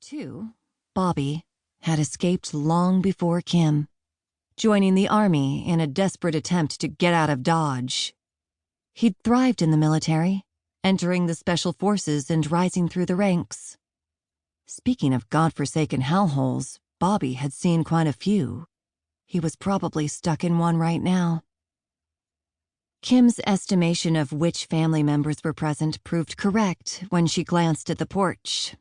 2, Bobby, had escaped long before Kim, joining the army in a desperate attempt to get out of Dodge. He'd thrived in the military, entering the special forces and rising through the ranks. Speaking of godforsaken hellholes, Bobby had seen quite a few. He was probably stuck in one right now. Kim's estimation of which family members were present proved correct when she glanced at the porch.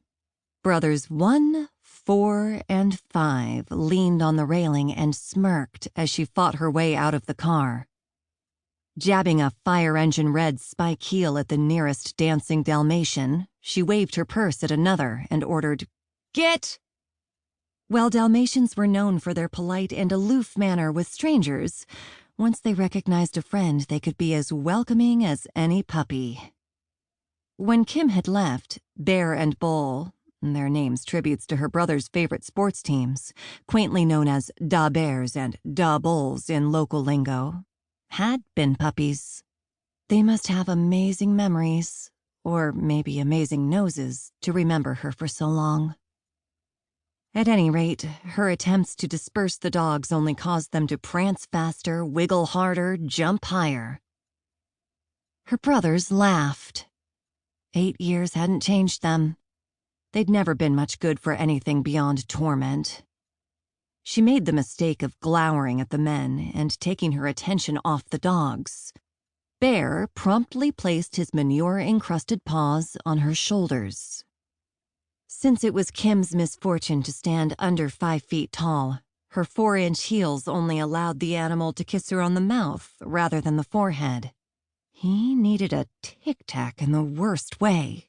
Brothers 1, 4, and 5 leaned on the railing and smirked as she fought her way out of the car. Jabbing a fire engine red spike heel at the nearest dancing Dalmatian, she waved her purse at another and ordered, "Get!" While Dalmatians were known for their polite and aloof manner with strangers, once they recognized a friend, they could be as welcoming as any puppy. When Kim had left, Bear and Bull, their names tributes to her brother's favorite sports teams, quaintly known as Da Bears and Da Bulls in local lingo, had been puppies. They must have amazing memories, or maybe amazing noses, to remember her for so long. At any rate, her attempts to disperse the dogs only caused them to prance faster, wiggle harder, jump higher. Her brothers laughed. 8 years hadn't changed them. They'd never been much good for anything beyond torment. She made the mistake of glowering at the men and taking her attention off the dogs. Bear promptly placed his manure-encrusted paws on her shoulders. Since it was Kim's misfortune to stand under 5 feet tall, her 4-inch heels only allowed the animal to kiss her on the mouth rather than the forehead. He needed a tic-tac in the worst way.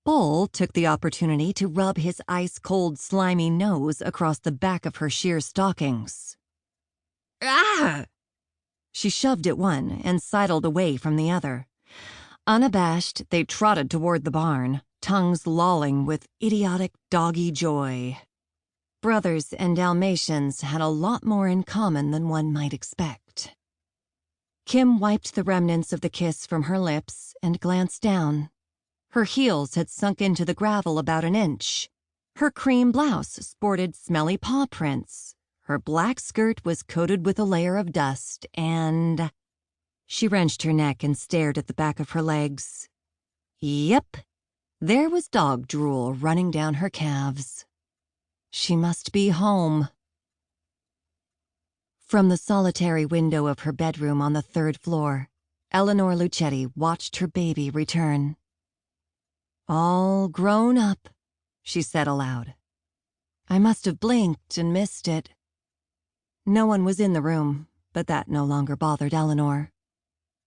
Bull took the opportunity to rub his ice-cold, slimy nose across the back of her sheer stockings. Ah! She shoved at one and sidled away from the other. Unabashed, they trotted toward the barn, tongues lolling with idiotic doggy joy. Brothers and Dalmatians had a lot more in common than one might expect. Kim wiped the remnants of the kiss from her lips and glanced down. Her heels had sunk into the gravel about an inch. Her cream blouse sported smelly paw prints. Her black skirt was coated with a layer of dust, and... She wrenched her neck and stared at the back of her legs. Yep, there was dog drool running down her calves. She must be home. From the solitary window of her bedroom on the 3rd floor, Eleanor Luchetti watched her baby return. "All grown up," she said aloud. "I must have blinked and missed it." No one was in the room, but that no longer bothered Eleanor.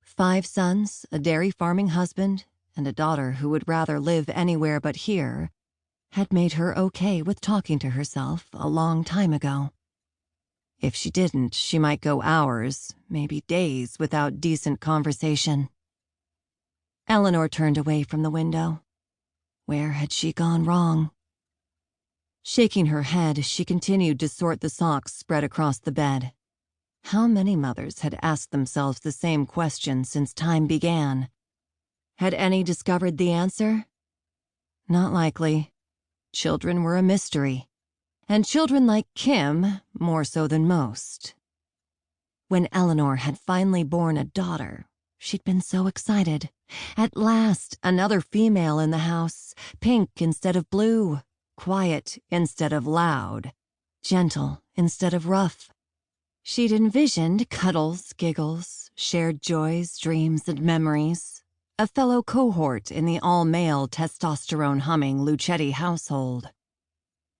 5 sons, a dairy farming husband, and a daughter who would rather live anywhere but here had made her okay with talking to herself a long time ago. If she didn't, she might go hours, maybe days, without decent conversation. Eleanor turned away from the window. Where had she gone wrong? Shaking her head, she continued to sort the socks spread across the bed. How many mothers had asked themselves the same question since time began? Had any discovered the answer? Not likely. Children were a mystery, and children like Kim more so than most. When Eleanor had finally born a daughter, she'd been so excited. At last, another female in the house, pink instead of blue, quiet instead of loud, gentle instead of rough. She'd envisioned cuddles, giggles, shared joys, dreams, and memories, a fellow cohort in the all-male, testosterone-humming Luchetti household.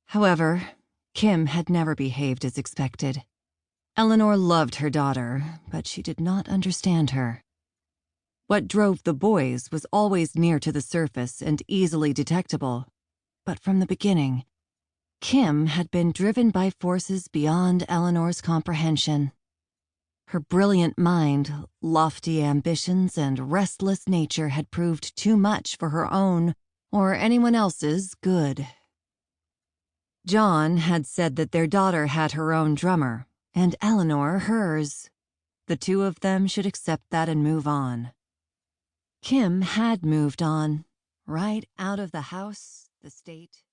However, Kim had never behaved as expected. Eleanor loved her daughter, but she did not understand her. What drove the boys was always near to the surface and easily detectable, but from the beginning, Kim had been driven by forces beyond Eleanor's comprehension. Her brilliant mind, lofty ambitions, and restless nature had proved too much for her own or anyone else's good. John had said that their daughter had her own drummer, and Eleanor hers. The two of them should accept that and move on. Kim had moved on, right out of the house, the state,